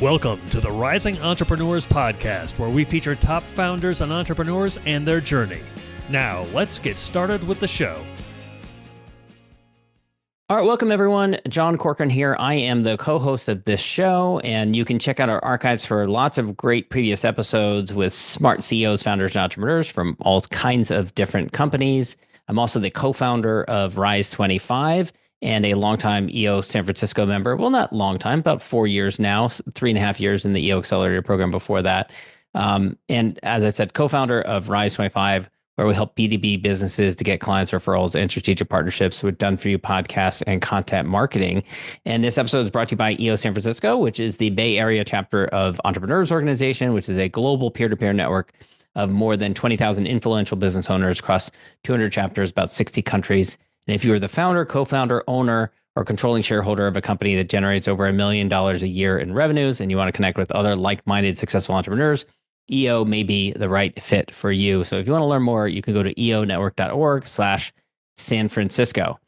Welcome to the Rising Entrepreneurs Podcast, where we feature top founders and entrepreneurs and their journey. Now, let's get started with the show. All right, welcome everyone. John Corcoran here. I am the co-host of this show, and you can check out our archives for lots of great previous episodes with smart CEOs, founders, and entrepreneurs from all kinds of different companies. I'm also the co-founder of Rise 25 and a longtime EO San Francisco member. Well, not long time, about 4 years now, 3.5 years in the EO Accelerator program before that. And as I said, co-founder of Rise 25, where we help B2B businesses to get clients, referrals, and strategic partnerships with done-for-you podcasts and content marketing. And this episode is brought to you by EO San Francisco, which is the Bay Area chapter of Entrepreneurs Organization, which is a global peer-to-peer network of more than 20,000 influential business owners across 200 chapters, about 60 countries. And if you are the founder, co-founder, owner, or controlling shareholder of a company that generates over $1 million a year in revenues, and you want to connect with other like-minded successful entrepreneurs, EO may be the right fit for you. So if you want to learn more, you can go to eonetwork.org/San Francisco.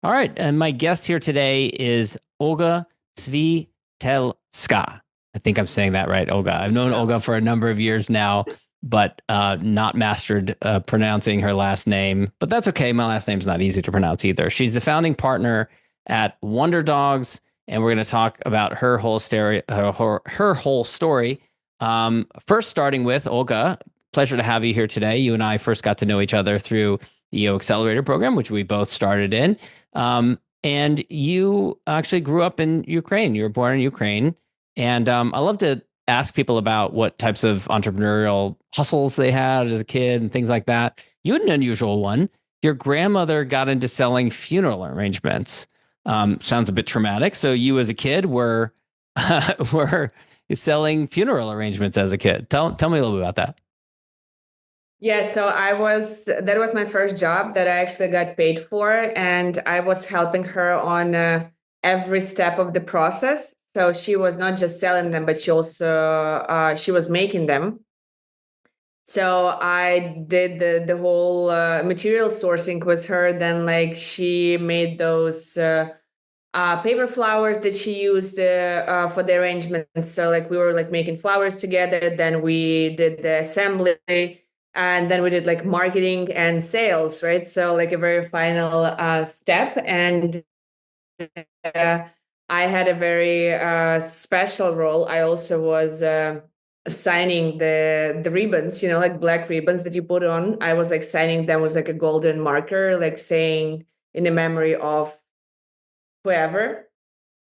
All right. And my guest here today is Olga Svitelska. I think I'm saying that right, Olga. I've known Olga for a number of years now, but not mastered pronouncing her last name. But that's okay. My last name's not easy to pronounce either. She's the founding partner at Wunderdogs, and we're going to talk about her whole story. Her whole story. First, starting with Olga, pleasure to have you here today. You and I first got to know each other through the EO Accelerator program, which we both started in. And you actually grew up in Ukraine. You were born in Ukraine. And I love to ask people about what types of entrepreneurial hustles they had as a kid and things like that. You had an unusual one. Your grandmother got into selling funeral arrangements. Sounds a bit traumatic. So you as a kid were selling funeral arrangements as a kid. Tell me a little bit about that. Yeah, so that was my first job that I actually got paid for, and I was helping her on every step of the process. So she was not just selling them, but she was making them. So I did the whole material sourcing with her. Then she made those paper flowers that she used for the arrangements. So we were making flowers together. Then we did the assembly, and then we did marketing and sales, right? So a very final step. And I had a very special role. I also was signing the ribbons, black ribbons that you put on. I was signing them with a golden marker, saying in the memory of whoever.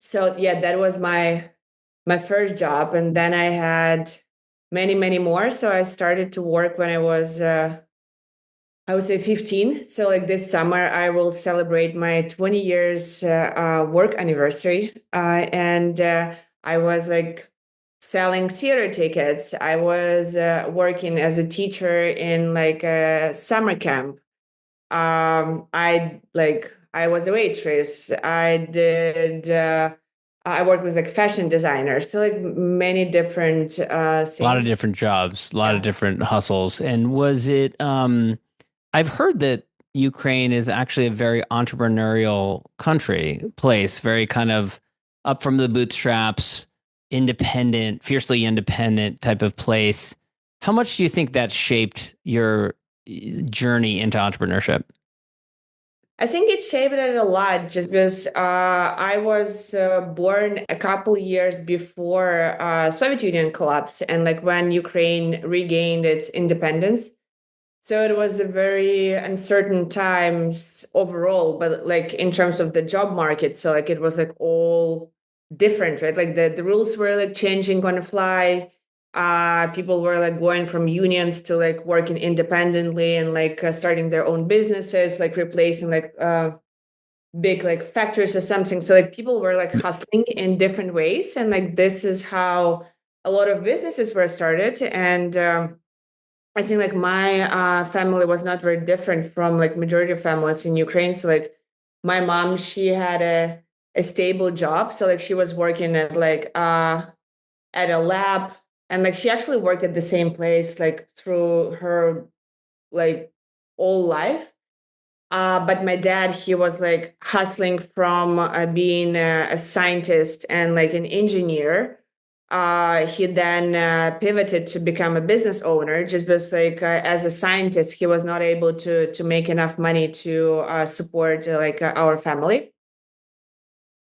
So yeah, that was my first job. And then I had many, many more. So I started to work when I was, I would say 15. So this summer, I will celebrate my 20 years work anniversary. And I was selling theater tickets. I was working as a teacher in a summer camp. I was a waitress. I worked with fashion designers. So many different things. A lot of different jobs, a lot of different hustles. And was it, I've heard that Ukraine is actually a very entrepreneurial place, very kind of up from the bootstraps, independent, fiercely independent type of place. How much do you think that shaped your journey into entrepreneurship? I think it shaped it a lot, just because I was born a couple years before Soviet Union collapsed, and when Ukraine regained its independence. So it was a very uncertain times overall, but in terms of the job market, so it was all different, right? The rules were changing on the fly. People were going from unions to working independently and starting their own businesses, replacing big factories or something. So people were hustling in different ways, and this is how a lot of businesses were started. And I think my family was not very different from majority of families in Ukraine. So my mom, she had a stable job. So she was working at at a lab. And she actually worked at the same place through her whole life. But my dad, he was hustling from being a scientist and an engineer he then pivoted to become a business owner, just because like as a scientist, he was not able to make enough money to support our family.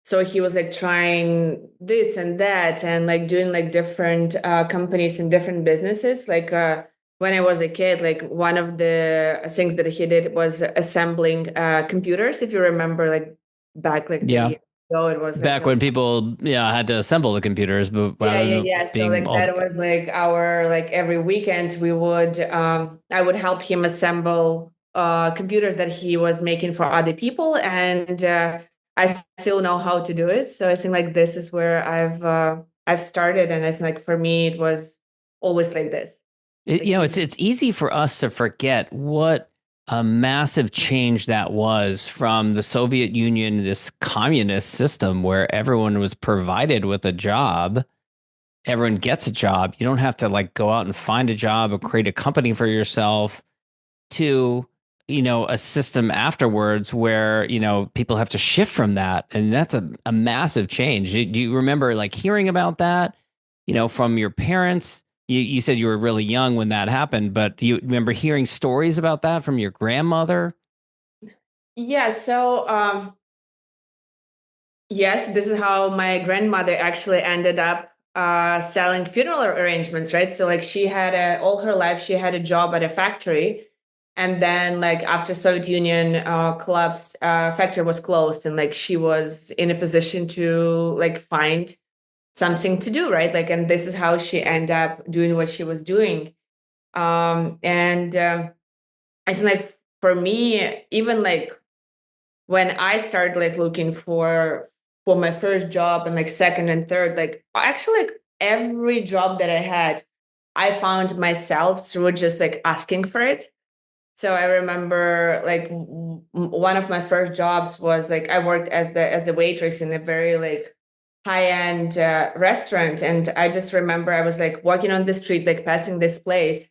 So he was like trying this and that and like doing like different companies and different businesses. Like when I was a kid, like one of the things that he did was assembling computers. If you remember, like back like 30 Yeah. years ago, it was like Back when people, had to assemble the computers, but yeah, rather yeah, than yeah. So being like all, that was like our like every weekend we would I would help him assemble computers that he was making for other people, and I still know how to do it. So I think like this is where I've started, and I think like for me it was always like this. Like it's easy for us to forget what a massive change that was from the Soviet Union, this communist system where everyone was provided with a job. Everyone gets a job. You don't have to like go out and find a job or create a company for yourself, to a system afterwards where people have to shift from that, and that's a massive change. Do you remember like hearing about that from your parents? You said you were really young when that happened, but do you remember hearing stories about that from your grandmother? yeah. So yes, this is how my grandmother actually ended up selling funeral arrangements, right? So like she had all her life she had a job at a factory, and then like after Soviet Union collapsed, factory was closed, and like she was in a position to like find something to do, right? Like, and this is how she ended up doing what she was doing. And I think like for me, even like when I started like looking for my first job and like second and third, like actually like every job that I had, I found myself through just like asking for it. So I remember like one of my first jobs was like I worked as the waitress in a very like high end restaurant, and I just remember I was like walking on the street like passing this place,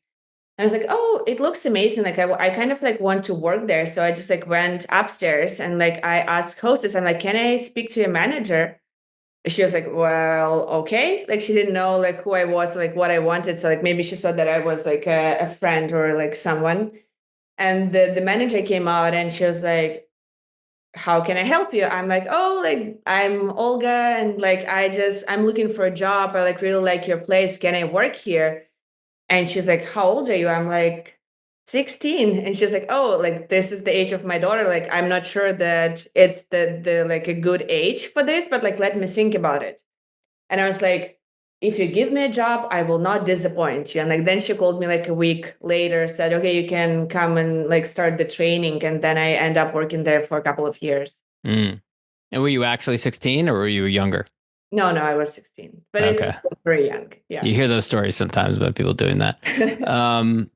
I was like, oh, it looks amazing. Like I kind of like want to work there. So I just like went upstairs and like I asked hostess, I'm like, can I speak to your manager? She was like, well, okay. Like she didn't know like who I was, like what I wanted. So like maybe she thought that I was like a friend or like someone. And the manager came out and she was like, how can I help you? I'm like, oh, like I'm Olga and like I'm looking for a job. I like really like your place. Can I work here? And she's like, how old are you? I'm like, 16. And she's like, oh, like this is the age of my daughter. Like, I'm not sure that it's the like a good age for this, but like, let me think about it. And I was like, if you give me a job, I will not disappoint you. And like, then she called me like a week later, said, okay, you can come and like start the training. And then I end up working there for a couple of years. Mm. And were you actually 16 or were you younger? No, I was 16, but it's Okay. still very young. Yeah. You hear those stories sometimes about people doing that.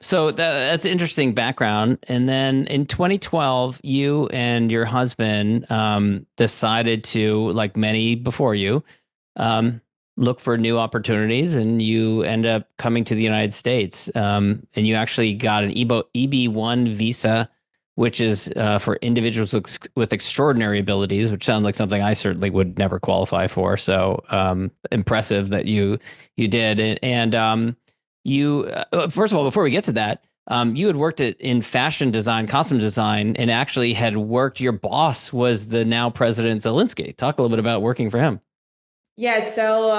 So that's interesting background. And then in 2012, you and your husband decided to, like many before you, um, look for new opportunities, and you end up coming to the United States. And you actually got an EB-1 visa, which is for individuals with extraordinary abilities, which sounds like something I certainly would never qualify for. So impressive that you did. And you first of all, before we get to that, you had worked in fashion design, costume design, and actually had worked. Your boss was the now President Zelensky. Talk a little bit about working for him. Yeah. So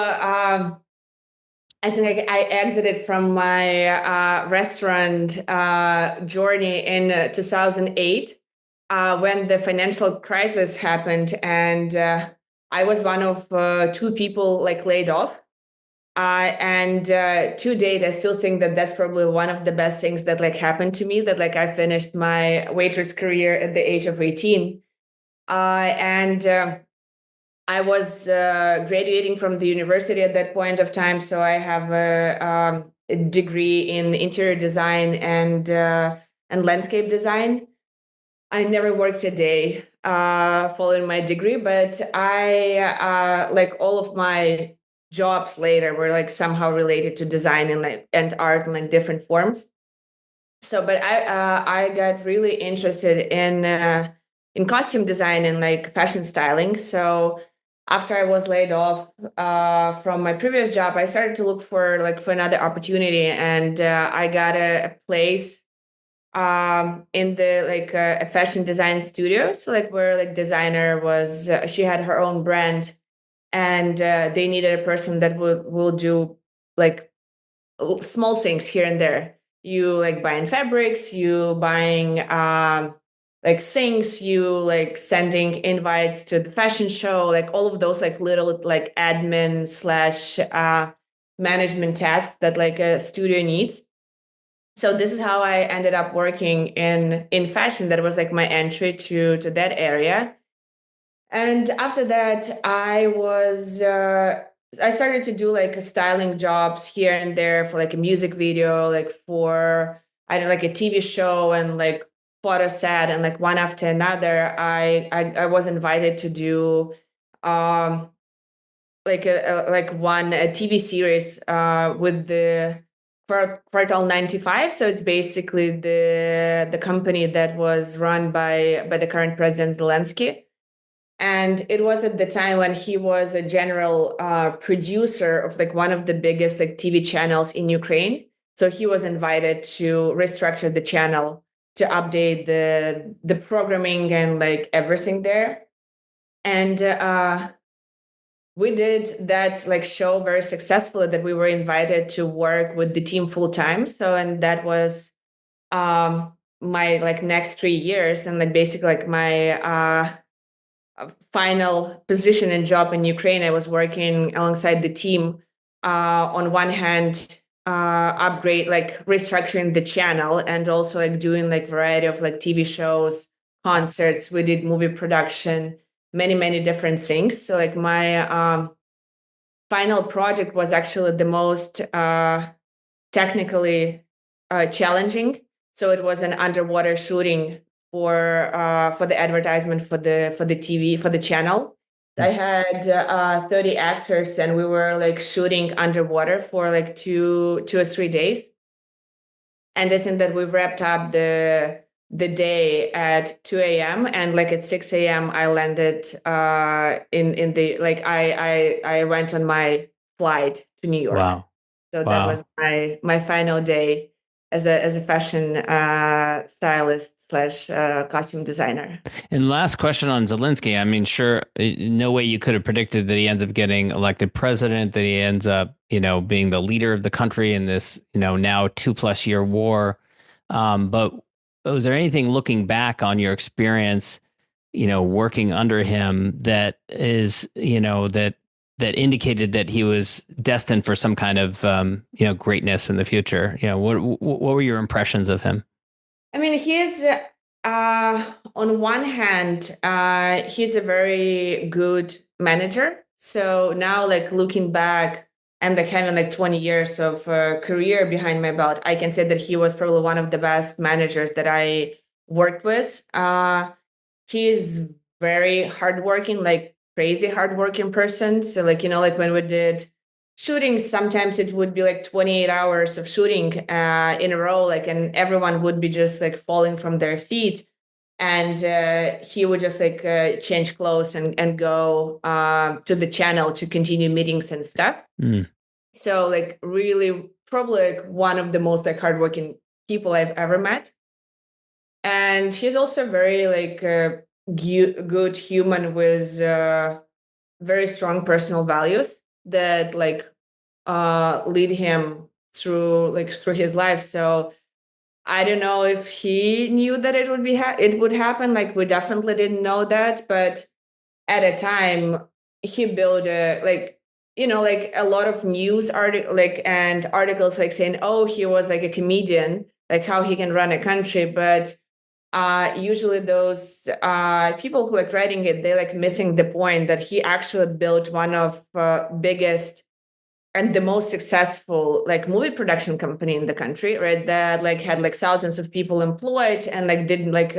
I think I exited from my restaurant journey in 2008 when the financial crisis happened, and I was one of two people like laid off. And to date, I still think that that's probably one of the best things that like happened to me. That like I finished my waitress career at the age of 18, and I was graduating from the university at that point of time, so I have a degree in interior design and landscape design. I never worked a day following my degree, but I like all of my jobs later were like somehow related to design and like and art in like different forms. So, but I got really interested in costume design and like fashion styling. So after I was laid off from my previous job, I started to look for another opportunity, and I got a place in the a fashion design studio. So like where like designer was, she had her own brand, and they needed a person that will do like small things here and there. You like buying fabrics, you buying like things, you like sending invites to the fashion show, like all of those like little like admin slash management tasks that like a studio needs. So this is how I ended up working in fashion. That was like my entry to that area. And after that, I started to do like styling jobs here and there for like a music video, like for I did like a TV show and like photo set, and like one after another, I was invited to do um like one a TV series with the Quartal 95. So it's basically the company that was run by the current President Zelensky. And it was at the time when he was a general producer of like one of the biggest like TV channels in Ukraine. So he was invited to restructure the channel to update the programming and like everything there. And we did that like show very successfully, that we were invited to work with the team full time. So and that was my like next 3 years, and like basically like my final position and job in Ukraine. I was working alongside the team on one hand, upgrade like restructuring the channel, and also like doing like variety of like TV shows, concerts. We did movie production, many different things. So like my final project was actually the most technically challenging. So it was an underwater shooting for the advertisement for the TV for the channel. I had 30 actors, and we were like shooting underwater for like 2 or 3 days. And I think that we wrapped up the day at 2 a.m. and like at 6 a.m. I landed in the like I went on my flight to New York. Wow. So that Wow. was my final day as a fashion stylist slash costume designer. And last question on Zelensky. I mean, sure, no way you could have predicted that he ends up getting elected president, that he ends up, being the leader of the country in this, now 2+ year war. But was there anything looking back on your experience, working under him that is, that indicated that he was destined for some kind of, greatness in the future? What were your impressions of him? I mean, he's on one hand, he's a very good manager. So now, like looking back and like having like 20 years of career behind my belt, I can say that he was probably one of the best managers that I worked with. He is very hardworking, like crazy hardworking person. So like, like when we did shootings, sometimes it would be like 28 hours of shooting in a row, like, and everyone would be just like falling from their feet. And he would just like change clothes and go to the channel to continue meetings and stuff. Mm. So like really probably like one of the most like hardworking people I've ever met. And he's also very like good human with very strong personal values that like lead him through his life. So I don't know if he knew that it would happen. Like we definitely didn't know that, but at a time he built a like a lot of news article like and articles like saying, oh, he was like a comedian, like how he can run a country. But usually those people who like writing it, they like missing the point that he actually built one of biggest and the most successful like movie production company in the country, right? That like had like thousands of people employed and like did like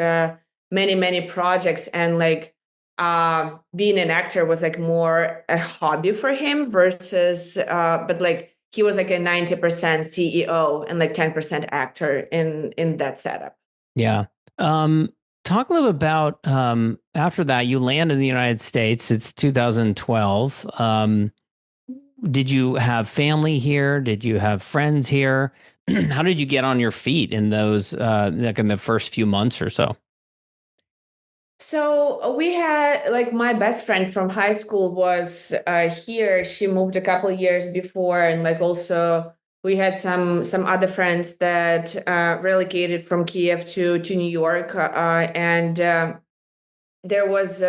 many projects, and like being an actor was like more a hobby for him versus but like he was like a 90% CEO and like 10% actor in that setup. Yeah. Um, talk a little about after that, you land in the United States. It's 2012. Did you have family here? Did you have friends here? How did you get on your feet in those, like in the first few months or so? So we had like my best friend from high school was here. She moved a couple of years before, and like also we had some other friends that relocated from Kiev to New York, and there was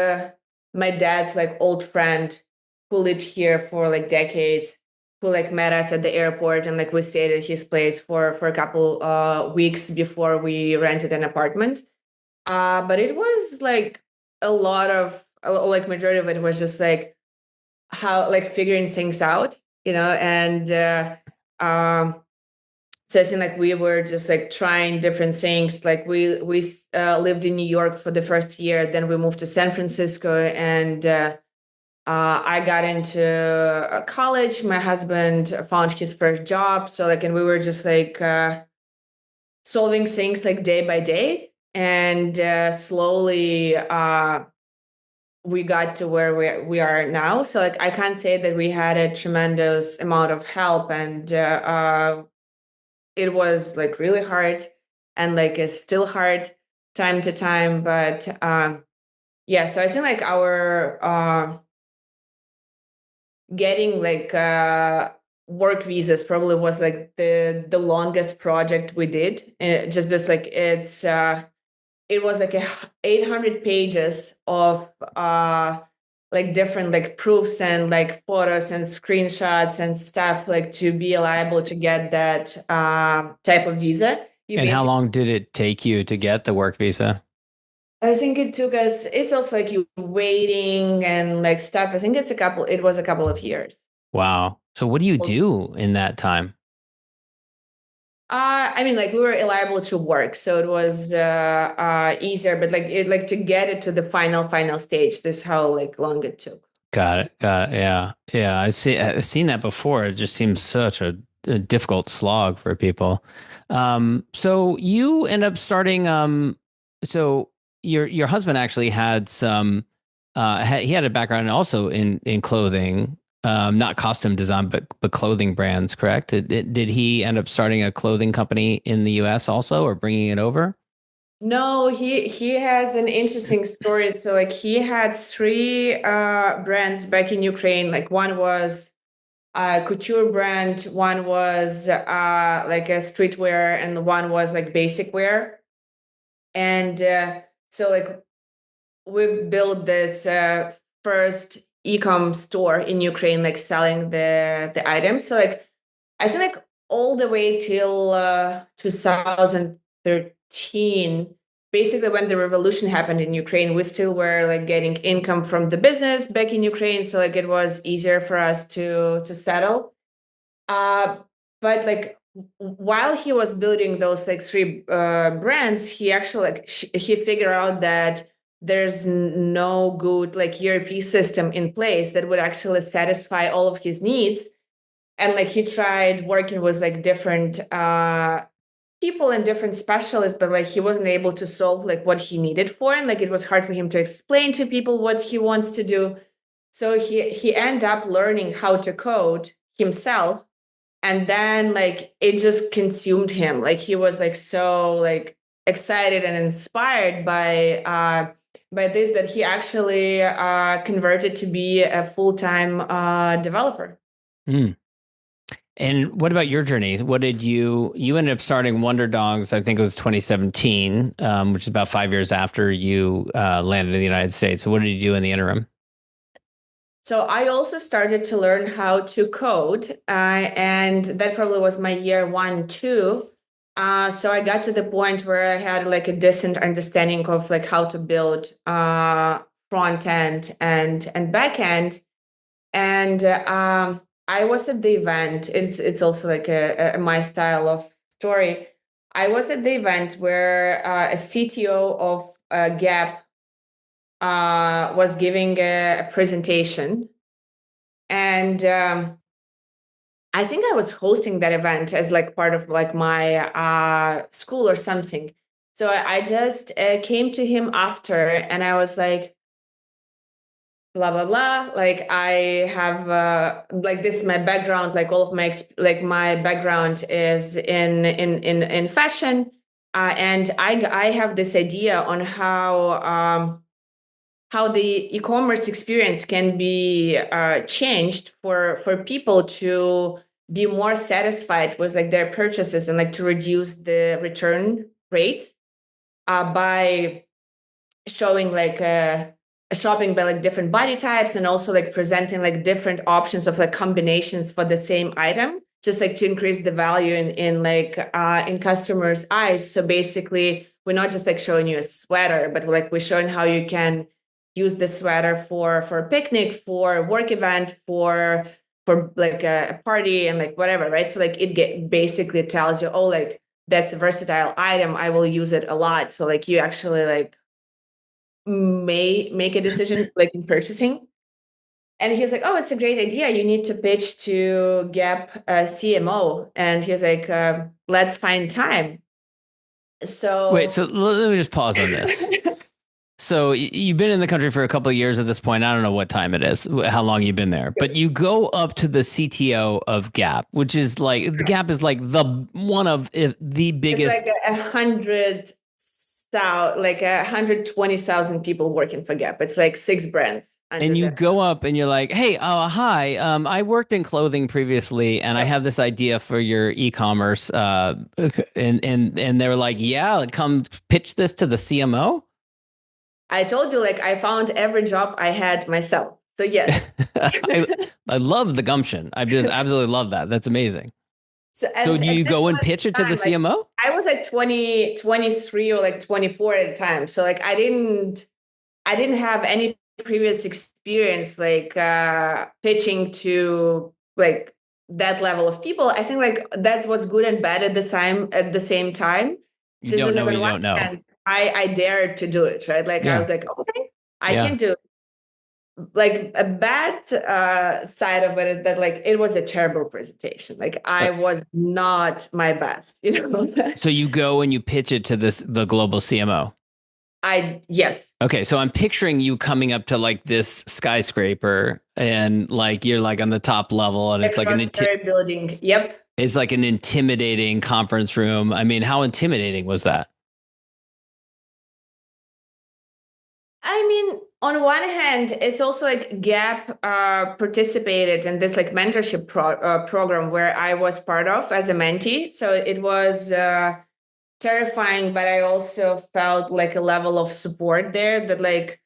my dad's like old friend who lived here for like decades, who like met us at the airport, and like we stayed at his place for a couple weeks before we rented an apartment. But it was like a lot of like majority of it was just like how like figuring things out, and so I think like we were just like trying different things. Like we lived in New York for the first year, then we moved to San Francisco, and I got into college. My husband found his first job, so like, and we were just like solving things like day by day, and slowly we got to where we are now. So like I can't say that we had a tremendous amount of help, and it was like really hard, and like it's still hard time to time, but yeah. So I think like our getting like work visas probably was like the longest project we did, just because like it was like 800 pages of like different like proofs and like photos and screenshots and stuff, like to be liable to get that type of visa. You And how basically, long did it take you to get the work visa? I think it took us, it's also like you waiting and like stuff. I think it was a couple of years. Wow. So what do you do in that time? I mean, like we were liable to work, so it was easier. But like to get it to the final stage, this is how like long it took. Got it. Got it. Yeah. Yeah. I've seen that before. It just seems such a difficult slog for people. So you end up starting, so your husband actually had some, he had a background also in clothing, not costume design, but clothing brands, correct? Did he end up starting a clothing company in the US also, or bringing it over? No, he has an interesting story. So like he had three brands back in Ukraine. Like one was a couture brand, one was like a streetwear, and one was like basic wear. And so like we built this first e-com store in Ukraine, like selling the items. So like I think like all the way till 2013, basically when the revolution happened in Ukraine, we still were like getting income from the business back in Ukraine. So like it was easier for us to settle. Uh, but like while he was building those like three brands, he actually like he figured out that there's no good like ERP system in place that would actually satisfy all of his needs. And like he tried working with like different people and different specialists, but like he wasn't able to solve like what he needed for, and like it was hard for him to explain to people what he wants to do. So he ended up learning how to code himself, and then like it just consumed him. Like he was like so like excited and inspired by this, that he actually converted to be a full-time developer. Mm. And what about your journey? What did you ended up starting Wunderdogs, I think it was 2017, which is about 5 years after you landed in the United States. So what did you do in the interim? So I also started to learn how to code, and that probably was my year one, two. So I got to the point where I had like a decent understanding of like how to build front end and back end. And I was at the event. It's also like my style of story. I was at the event where a CTO of Gap was giving a presentation, and I think I was hosting that event as like part of like my school or something. So I just came to him after, and I was like, blah blah blah. Like I have like this is my background. Like all of my like my background is in fashion, and I have this idea on how the e-commerce experience can be changed for people to be more satisfied with like their purchases and like to reduce the return rate by showing like a shopping by like different body types and also like presenting like different options of like combinations for the same item, just like to increase the value in like in customers' eyes. So basically we're not just like showing you a sweater, but like we're showing how you can use the sweater for a picnic, for a work event, for like a party and like whatever, right? So like basically tells you, oh, like that's a versatile item, I will use it a lot. So like you actually like may make a decision like in purchasing. And he was like, oh, it's a great idea, you need to pitch to Gap CMO. And he was like, let's find time. So Wait, so let me just pause on this. So you've been in the country for a couple of years at this point. I don't know what time it is, how long you've been there, but you go up to the CTO of Gap, which is like the Gap is like the one of the biggest. It's like 120,000 people working for Gap. It's like 6 brands. And you go up and you're like, hey, hi, I worked in clothing previously, and I have this idea for your e-commerce. And they were like, yeah, come pitch this to the CMO. I told you, like, I found every job I had myself. So yes. I love the gumption. I just absolutely love that. That's amazing. So do you go and pitch it to the CMO? I was like 23 or like 24 at the time. So like I didn't have any previous experience like pitching to like that level of people. I think like that's what's good and bad at the same time. You don't know what you don't know. And I dared to do it, right? Like I was like, okay, I can do it. Like a bad side of it is that like it was a terrible presentation. Like I was not my best, you know. So you go and you pitch it to the global CMO. Yes. Okay, so I'm picturing you coming up to like this skyscraper and like you're like on the top level and it's like an building. Yep. It's like an intimidating conference room. I mean, how intimidating was that? I mean, on one hand, it's also like Gap participated in this like mentorship program where I was part of as a mentee. So it was terrifying, but I also felt like a level of support there that like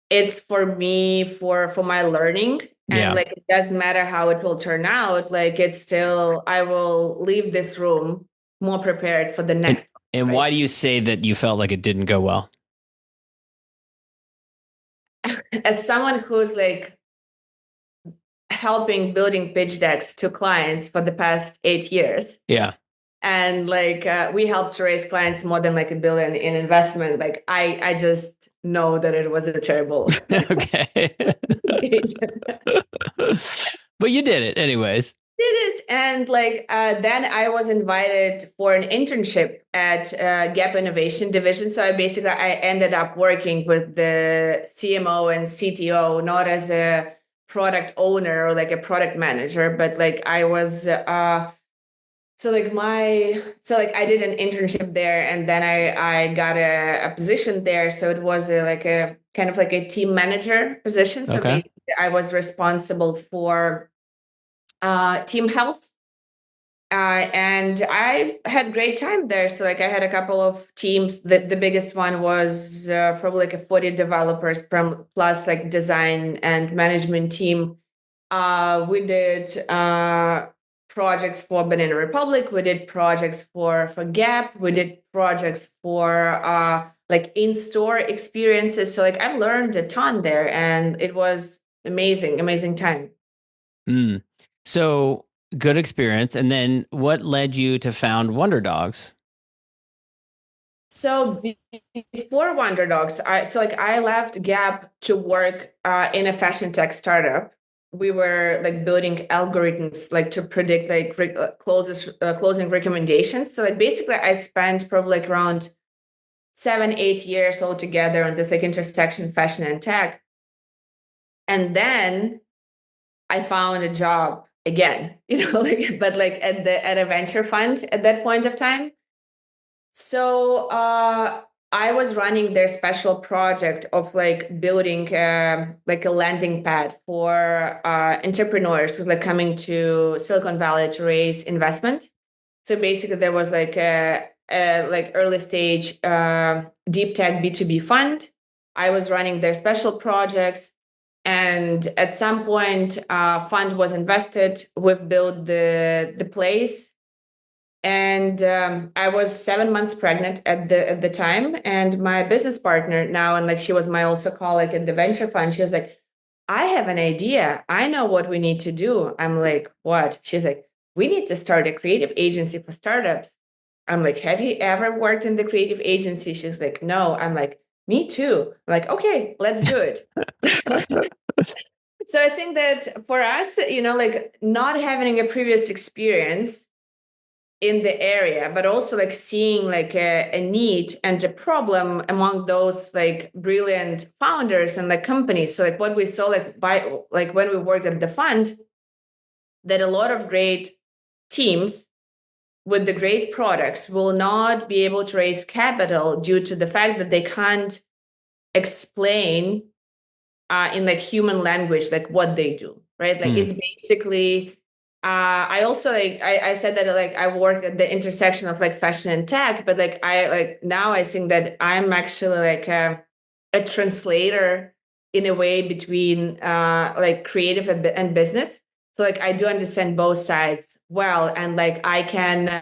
it's for me for my learning. And like it doesn't matter how it will turn out, like it's still I will leave this room more prepared for the next one. And why do you say that you felt like it didn't go well? As someone who's like helping building pitch decks to clients for the past 8 years. Yeah. And like we helped to raise clients more than like $1 billion in investment. Like I just know that it was a terrible okay. But you did it anyways. Did it. And like then I was invited for an internship at Gap Innovation Division. So I ended up working with the CMO and CTO, not as a product owner or like a product manager, but like I was I did an internship there, and then I got a position there. So it was like a kind of like a team manager position. So basically I was responsible for team health. And I had great time there. So like I had a couple of teams. The biggest one was probably like a 40 developers plus like design and management team. We did projects for Banana Republic. We did projects for Gap. We did projects for like in-store experiences. So like I've learned a ton there, and it was amazing time. So good experience. And then what led you to found Wunderdogs? So before Wunderdogs, I left Gap to work in a fashion tech startup. We were like building algorithms like to predict like closing recommendations. So like basically I spent probably like around 7-8 years altogether on this like intersection, fashion and tech. And then I found a job again, but like at a venture fund at that point of time. So I was running their special project of like building like a landing pad for entrepreneurs who's like coming to Silicon Valley to raise investment. So basically, there was like a like early stage deep tech B2B fund. I was running their special projects. And at some point, fund was invested. We've built the place. And I was 7 months pregnant at the time. And my business partner now, and like she was my also colleague at the venture fund, she was like, I have an idea. I know what we need to do. I'm like, what? She's like, we need to start a creative agency for startups. I'm like, have you ever worked in the creative agency? She's like, no. I'm like, me too. I'm like, okay, let's do it. So I think that for us, like not having a previous experience in the area, but also like seeing like a need and a problem among those like brilliant founders and like companies. So like what we saw like when we worked at the fund, that a lot of great teams with the great products will not be able to raise capital due to the fact that they can't explain in like human language like what they do, right? Like it's basically I also like I said that like I work at the intersection of like fashion and tech, but like I like now I think that I'm actually like a translator in a way between like creative and business. So like I do understand both sides well, and like I can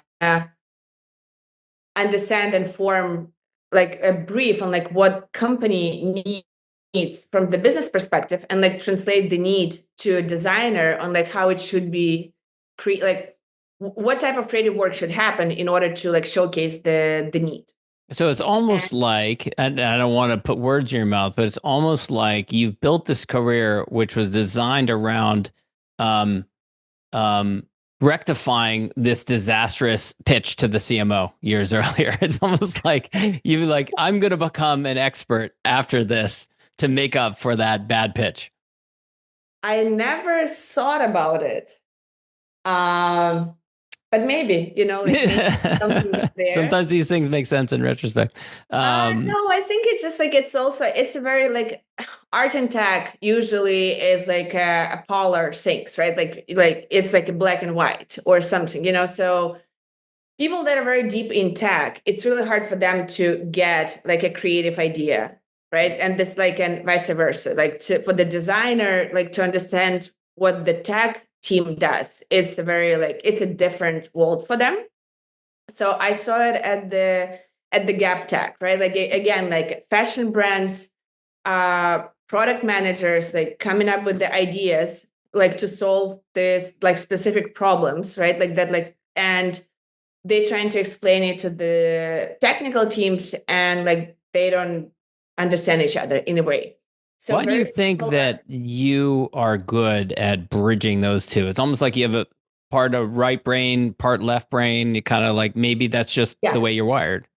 understand and form like a brief on like what company needs from the business perspective, and like translate the need to a designer on like how it should be like what type of creative work should happen in order to like showcase the need. So it's almost like, and I don't want to put words in your mouth, but it's almost like you've built this career which was designed around um, rectifying this disastrous pitch to the CMO years earlier. It's almost like you like, I'm going to become an expert after this to make up for that bad pitch. I never thought about it. But maybe, like something there. Sometimes these things make sense in retrospect. No, I think it's just like it's a very like art and tech usually is like a polar things, right? Like it's like a black and white or something, So people that are very deep in tech, it's really hard for them to get like a creative idea, right? And this like and vice versa, like for the designer, like to understand what the tech team does, it's it's a different world for them. So I saw it at the Gap Tech, right? Like again, like fashion brands, product managers, like coming up with the ideas, like to solve this like specific problems, right? Like that, like, and they trying to explain it to the technical teams, and like they don't understand each other in a way. So why do you think that you are good at bridging those two? It's almost like you have a part of right brain, part left brain. You kind of like, maybe that's just the way you're wired.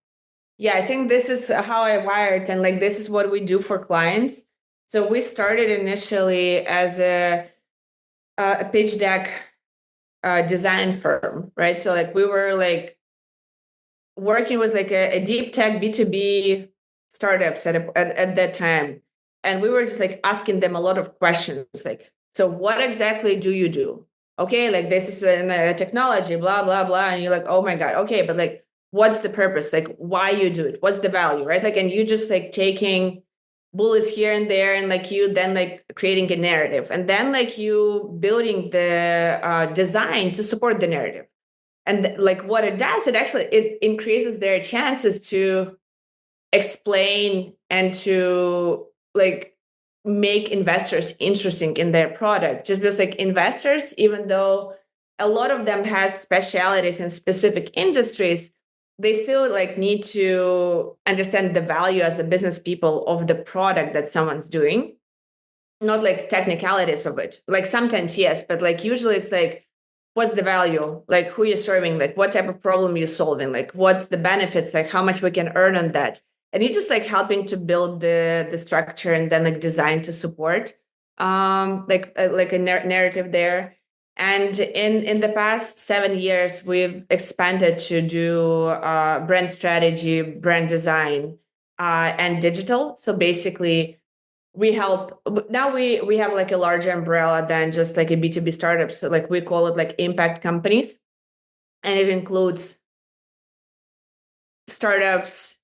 Yeah, I think this is how I wired, and like this is what we do for clients. So we started initially as a pitch deck design firm, right? So like we were like working with like a deep tech B2B startups at that time. And we were just like asking them a lot of questions, like, so what exactly do you do? Okay, like this is a technology, blah, blah, blah. And you're like, oh my God, okay, but like, what's the purpose? Like, why you do it? What's the value, right? Like, and you just like taking bullets here and there, and like you then like creating a narrative, and then like you building the design to support the narrative. And like what it does, it increases their chances to explain and to like make investors interesting in their product, just because like investors, even though a lot of them has specialities in specific industries, they still like need to understand the value as a business people of the product that someone's doing, not like technicalities of it. Like sometimes yes, but like usually it's like, what's the value, like who you're serving, like what type of problem you're solving, like what's the benefits, like how much we can earn on that. and you're just like helping to build the structure and then like design to support like a narrative there. And in the past 7 years, we've expanded to do brand strategy, brand design, and digital. So basically, we help now. We have like a larger umbrella than just like a B2B startup. So like we call it like impact companies, and it includes startups,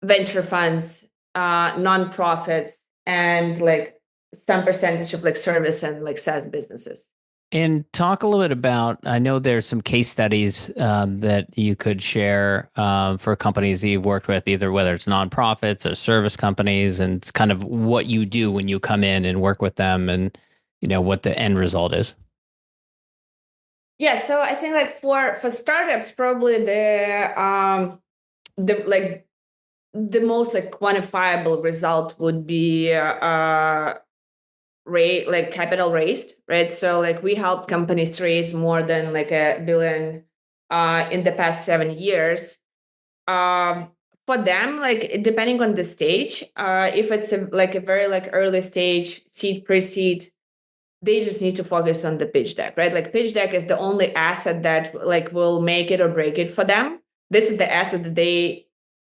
venture funds, nonprofits, and like some percentage of like service and like SaaS businesses. And talk a little bit about, I know there's some case studies that you could share for companies that you've worked with, either whether it's nonprofits or service companies, and it's kind of what you do when you come in and work with them, and what the end result is. Yeah, so I think like for startups, probably the like the most like quantifiable result would be like capital raised, right? So like we help companies raise more than like $1 billion in the past 7 years. For them, like depending on the stage, if it's like a very like early stage, seed, pre-seed, they just need to focus on the pitch deck, right? Like pitch deck is the only asset that like will make it or break it for them. This is the asset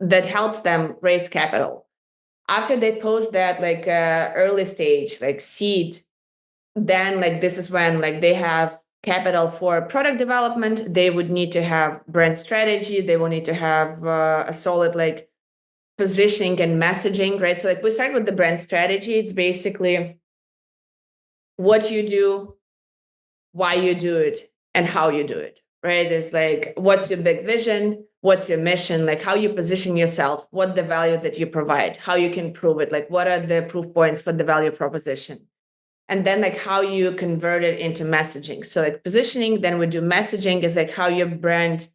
that helps them raise capital. After they post that like early stage, like seed, then like this is when like they have capital for product development. They would need to have brand strategy. They will need to have a solid like positioning and messaging, right? So like we start with the brand strategy. It's basically what you do, why you do it, and how you do it, right? It's like, what's your big vision? What's your mission? Like how you position yourself, what the value that you provide, how you can prove it, like what are the proof points for the value proposition? And then like how you convert it into messaging. So like positioning, then we do messaging is like how your brand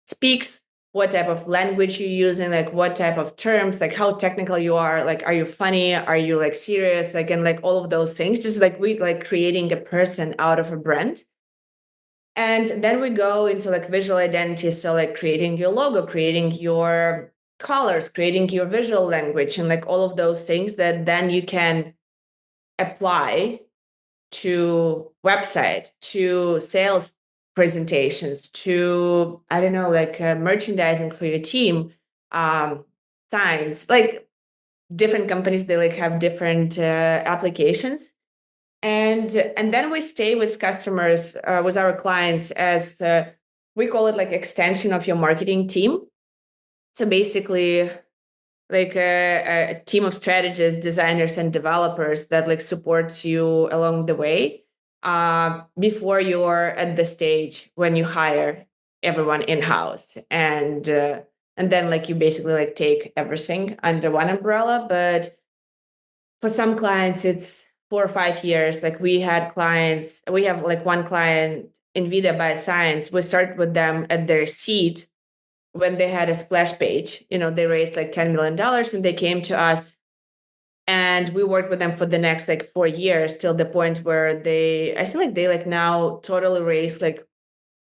speaks, what type of language you're using, like what type of terms, like how technical you are, like are you funny, are you like serious, like and like all of those things, just like we like creating a person out of a brand. And then we go into like visual identity, so like creating your logo, creating your colors, creating your visual language, and like all of those things that then you can apply to website, to sales presentations, to I don't know, like merchandising for your team, signs. Like different companies, they like have different applications, and then we stay with customers, with our clients as we call it like extension of your marketing team. So basically like a team of strategists, designers, and developers that like supports you along the way before you're at the stage when you hire everyone in-house, and then like you basically like take everything under one umbrella. But for some clients it's 4 or 5 years. Like we have like one client, Nvidia Bioscience. We started with them at their seed when they had a splash page. They raised like $10 million and they came to us, and we worked with them for the next like 4 years till the point where I think like they like now totally raised like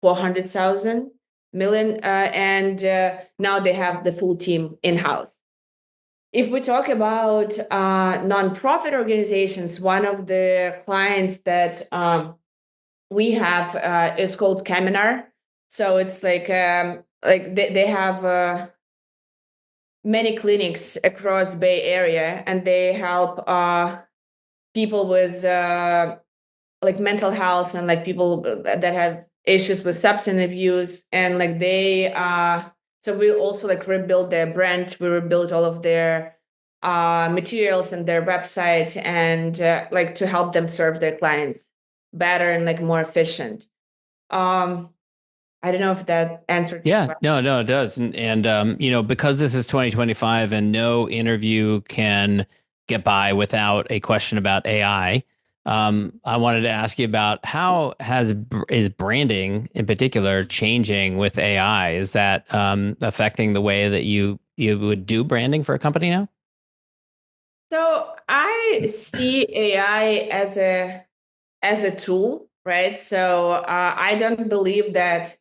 400,000 million, and now they have the full team in-house. If we talk about nonprofit organizations, one of the clients that we have is called Caminar. So it's like they have many clinics across Bay Area, and they help people with like mental health, and like people that have issues with substance abuse, and like so we also like rebuild their brand. We rebuild all of their materials and their website, and like to help them serve their clients better and like more efficient. I don't know if that answered. Yeah, no, it does. And because this is 2025 and no interview can get by without a question about AI, I wanted to ask you about how is branding in particular changing with AI? Is that affecting the way that you would do branding for a company now? So I see AI as a tool, right? So I don't believe that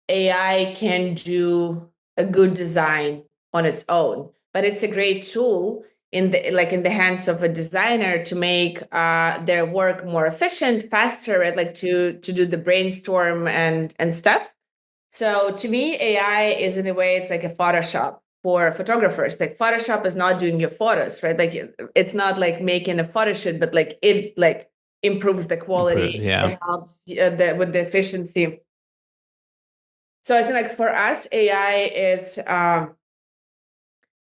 AI can do a good design on its own. but it's a great tool in the hands of a designer to make their work more efficient, faster, right? Like to do the brainstorm and stuff. So to me, AI is, in a way, it's like a Photoshop for photographers. Like Photoshop is not doing your photos, right? Like it's not like making a photo shoot, but like it like improves the quality, it helps with the efficiency. So I think like for us, AI is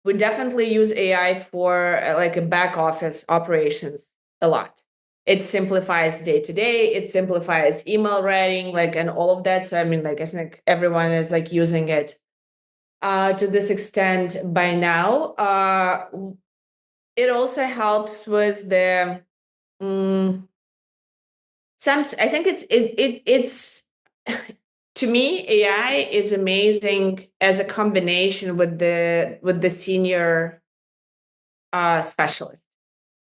we definitely use AI for like a back office operations a lot. It simplifies day to day. It simplifies email writing, like, and all of that. So I mean, like, I think everyone is like using it to this extent by now. It also helps with the I think it's to me, AI is amazing as a combination with the senior specialist.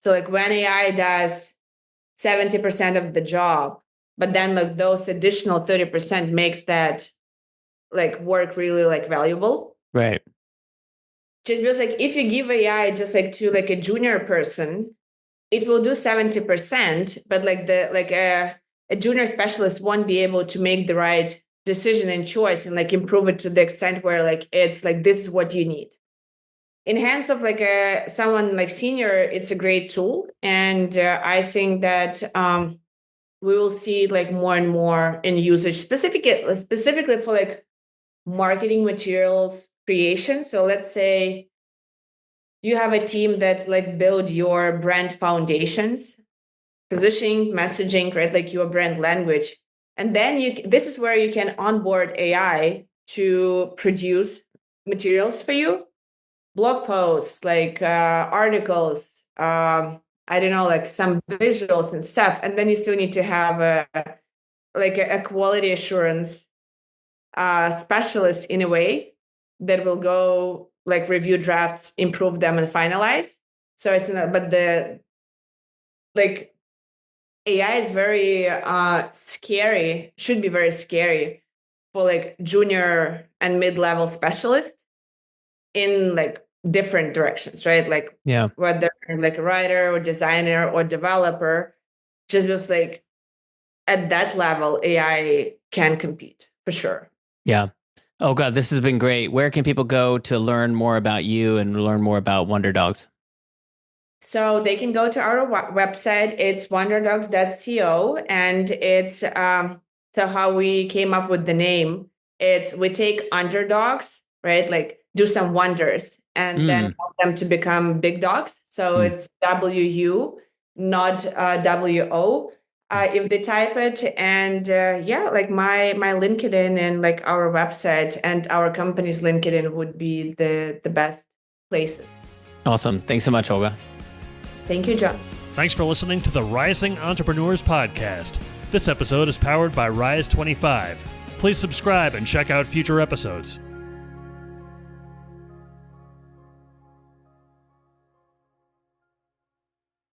So like when AI does 70% of the job, but then like those additional 30% makes that like work really like valuable. Right. Just because like if you give AI just like to like a junior person, it will do 70%, but like a junior specialist won't be able to make the right decision and choice and like improve it to the extent where like it's like this is what you need. In hands of like someone like senior, it's a great tool, and I think that we will see like more and more in usage, specifically for like marketing materials creation. So let's say you have a team that like build your brand foundations, positioning, messaging, right? Like your brand language. And then this is where you can onboard AI to produce materials for you, blog posts, like articles, I don't know, like some visuals and stuff. And then you still need to have a quality assurance specialist in a way that will go like review drafts, improve them, and finalize. So I think that, but the like AI is very scary, should be very scary for like junior and mid-level specialists in like different directions, right? Like whether like a writer or designer or developer, just because like at that level, AI can compete for sure. Yeah. Oh God, this has been great. Where can people go to learn more about you and learn more about Wunderdogs? So they can go to our website. It's wunderdogs.co, and it's so how we came up with the name. It's we take underdogs, right? Like do some wonders, and then help them to become big dogs. So it's WU, not WO. If they type it, and like my LinkedIn and like our website and our company's LinkedIn would be the best places. Awesome. Thanks so much, Olga. Thank you, John. Thanks for listening to the Rising Entrepreneurs Podcast. This episode is powered by Rise 25. Please subscribe and check out future episodes.